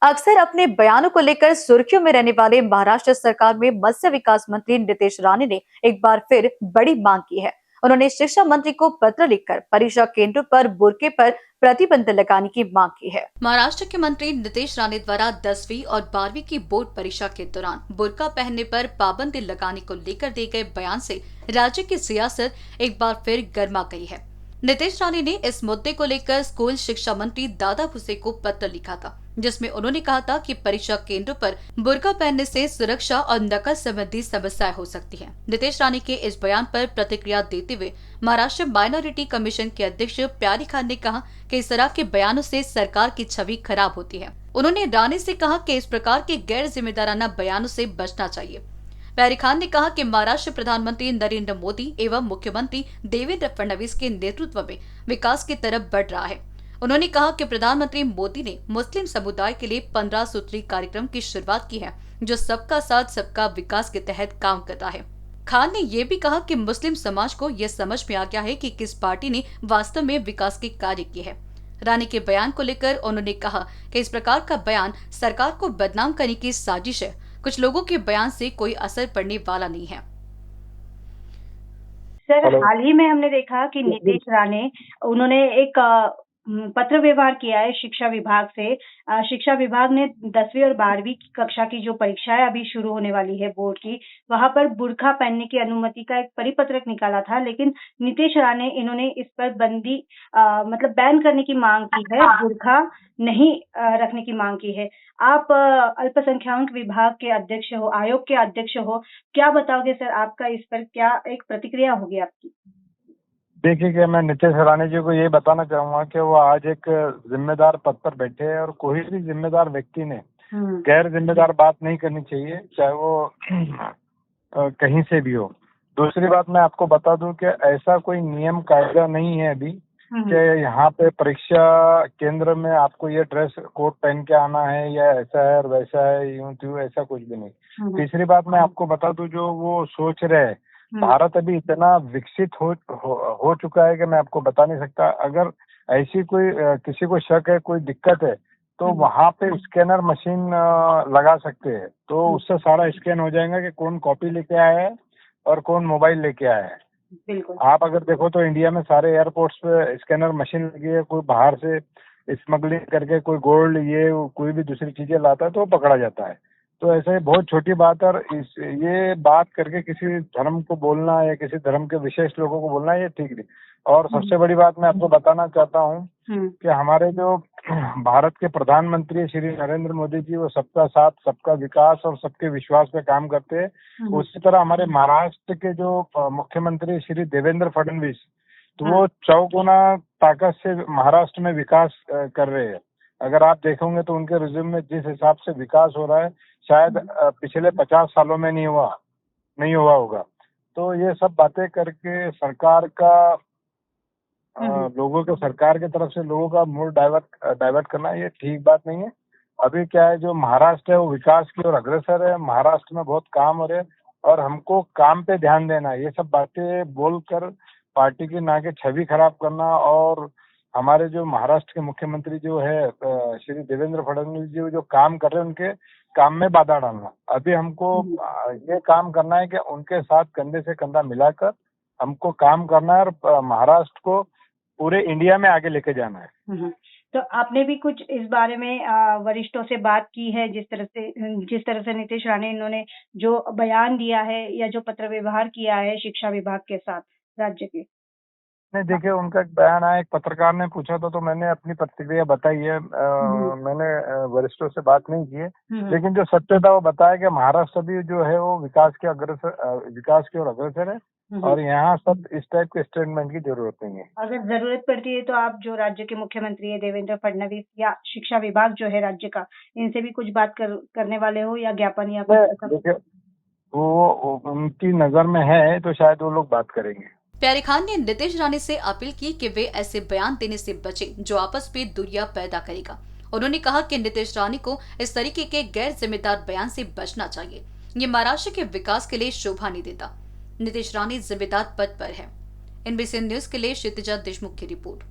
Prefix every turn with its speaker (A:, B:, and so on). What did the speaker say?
A: अक्सर अपने बयानों को लेकर सुर्खियों में रहने वाले महाराष्ट्र सरकार में मत्स्य विकास मंत्री नितेश राणे ने एक बार फिर बड़ी मांग की है। उन्होंने शिक्षा मंत्री को पत्र लिखकर परीक्षा केंद्रों पर बुर्के पर प्रतिबंध लगाने की मांग की है। महाराष्ट्र के मंत्री नितेश राणे द्वारा 10वीं और 12वीं की बोर्ड परीक्षा के दौरान बुर्का पहनने पर पाबंदी लगाने को लेकर दिए गए बयान से राज्य की सियासत एक बार फिर गर्मा गई है। नितेश राणे ने इस मुद्दे को लेकर स्कूल शिक्षा मंत्री दादा भुसे को पत्र लिखा था, जिसमें उन्होंने कहा था कि परीक्षा केंद्रों पर बुर्का पहनने से सुरक्षा और नकल संबंधी समस्याएं हो सकती हैं। नितेश राणे के इस बयान पर प्रतिक्रिया देते हुए महाराष्ट्र माइनॉरिटी कमीशन के अध्यक्ष प्यारी खान ने कहा कि इस तरह के बयानों से सरकार की छवि खराब होती है। उन्होंने राणे से कहा कि इस प्रकार के गैर जिम्मेदाराना बयानों से बचना चाहिए। प्यारी खान ने कहा कि महाराष्ट्र प्रधानमंत्री नरेंद्र मोदी एवं मुख्यमंत्री देवेंद्र फडणवीस के नेतृत्व में विकास की तरफ बढ़ रहा है। उन्होंने कहा कि प्रधानमंत्री मोदी ने मुस्लिम समुदाय के लिए 15 सूत्री कार्यक्रम की शुरुआत की है, जो सबका साथ सबका विकास के तहत काम कर रहा है। खान ने ये भी कहा कि मुस्लिम समाज को यह समझ में आ गया है कि किस पार्टी ने वास्तव में विकास के कार्य किए हैं। राणे के बयान को लेकर उन्होंने कहा कि इस प्रकार का बयान सरकार को बदनाम करने की साजिश है। कुछ लोगों के बयान से कोई असर पड़ने वाला नहीं है।
B: सर, हाल ही में हमने देखा कि नितेश राणे उन्होंने एक पत्र व्यवहार किया है शिक्षा विभाग से। शिक्षा विभाग ने 10वीं और 12वीं की कक्षा की जो परीक्षाएं अभी शुरू होने वाली है बोर्ड की, वहां पर बुर्का पहनने की अनुमति का एक परिपत्रक निकाला था, लेकिन नितेश राणे इन्होंने इस पर बंदी मतलब बैन करने की मांग की है, बुर्का नहीं रखने की मांग की है। आप अल्पसंख्यक विभाग के अध्यक्ष हो, आयोग के अध्यक्ष हो, क्या बताओगे सर, आपका इस पर क्या एक प्रतिक्रिया होगी आपकी?
C: देखिए कि मैं नितेश राणे जी को ये बताना चाहूंगा कि वो आज एक जिम्मेदार पद पर बैठे हैं और कोई भी जिम्मेदार व्यक्ति ने गैर जिम्मेदार बात नहीं करनी चाहिए, चाहे वो कहीं से भी हो। दूसरी बात मैं आपको बता दूं कि ऐसा कोई नियम कायदा नहीं है अभी कि यहाँ पे परीक्षा केंद्र में आपको ये ड्रेस कोड पहन के आना है या ऐसा है और वैसा है, यूं त्यों, ऐसा कुछ भी नहीं। तीसरी बात मैं आपको बता दूं, जो वो सोच रहे हैं, भारत अभी इतना विकसित हो चुका है कि मैं आपको बता नहीं सकता। अगर ऐसी कोई किसी को शक है, कोई दिक्कत है, तो वहां पे स्कैनर मशीन लगा सकते हैं, तो उससे सारा स्कैन हो जाएगा कि कौन कॉपी लेके आया है और कौन मोबाइल लेके आया है।
B: बिल्कुल।
C: आप अगर देखो तो इंडिया में सारे एयरपोर्ट्स पे स्कैनर मशीन लगी है। कोई बाहर से स्मगलिंग करके कोई गोल्ड ये कोई भी दूसरी चीजें लाता है तो वो पकड़ा जाता है। तो ऐसे ही बहुत छोटी बात है, और ये बात करके किसी धर्म को बोलना या किसी धर्म के विशेष लोगों को बोलना ये ठीक नहीं। और सबसे बड़ी बात मैं आपको बताना चाहता हूँ कि हमारे जो भारत के प्रधानमंत्री श्री नरेंद्र मोदी जी, वो सबका साथ सबका विकास और सबके विश्वास पे काम करते हैं। उसी तरह हमारे महाराष्ट्र के जो मुख्यमंत्री श्री देवेंद्र फडणवीस, तो वो चौगुना ताकत से महाराष्ट्र में विकास कर रहे हैं। अगर आप देखोगे तो उनके रिज्यूम में जिस हिसाब से विकास हो रहा है, शायद पिछले 50 सालों में नहीं हुआ होगा। तो ये सब बातें करके सरकार का लोगों के सरकार की तरफ से लोगों का मूड डाइवर्ट करना ये ठीक बात नहीं है। अभी क्या है, जो महाराष्ट्र है वो विकास की ओर अग्रसर है। महाराष्ट्र में बहुत काम हो रहे हैं और हमको काम पे ध्यान देना है। ये सब बातें बोलकर पार्टी की ना के छवि खराब करना और हमारे जो महाराष्ट्र के मुख्यमंत्री जो है श्री देवेंद्र फडणवीस जी जो काम कर रहे हैं उनके काम में बाधा डालना। अभी हमको ये काम करना है कि उनके साथ कंधे से कंधा मिलाकर हमको काम करना है और महाराष्ट्र को पूरे इंडिया में आगे लेके जाना है।
B: तो आपने भी कुछ इस बारे में वरिष्ठों से बात की है, जिस तरह से नितेश राणे इन्होंने जो बयान दिया है या जो पत्र व्यवहार किया है शिक्षा विभाग के साथ राज्य के?
C: नहीं, देखिए उनका एक बयान आया, एक पत्रकार ने पूछा तो मैंने अपनी प्रतिक्रिया बताई है। मैंने वरिष्ठों से बात नहीं की है, लेकिन जो सत्य था वो बताया कि महाराष्ट्र भी जो है वो विकास की ओर अग्रसर है और यहाँ सब इस टाइप के स्टेटमेंट की जरूरत नहीं है।
B: अगर जरूरत पड़ती है तो आप जो राज्य के मुख्यमंत्री है देवेंद्र फडणवीस या शिक्षा विभाग जो है राज्य का, इनसे भी कुछ बात करने वाले हो या ज्ञापन या कुछ?
C: देखिए वो उनकी नजर में है तो शायद वो लोग बात करेंगे।
A: प्यारे खान ने नितेश राणे से अपील की कि वे ऐसे बयान देने से बचें जो आपस में दूरियां पैदा करेगा। उन्होंने कहा कि नितेश राणे को इस तरीके के गैर जिम्मेदार बयान से बचना चाहिए। ये महाराष्ट्र के विकास के लिए शोभा नहीं देता। नितेश राणे जिम्मेदार पद पर है। NBC न्यूज के लिए क्षितिजा देशमुख की रिपोर्ट।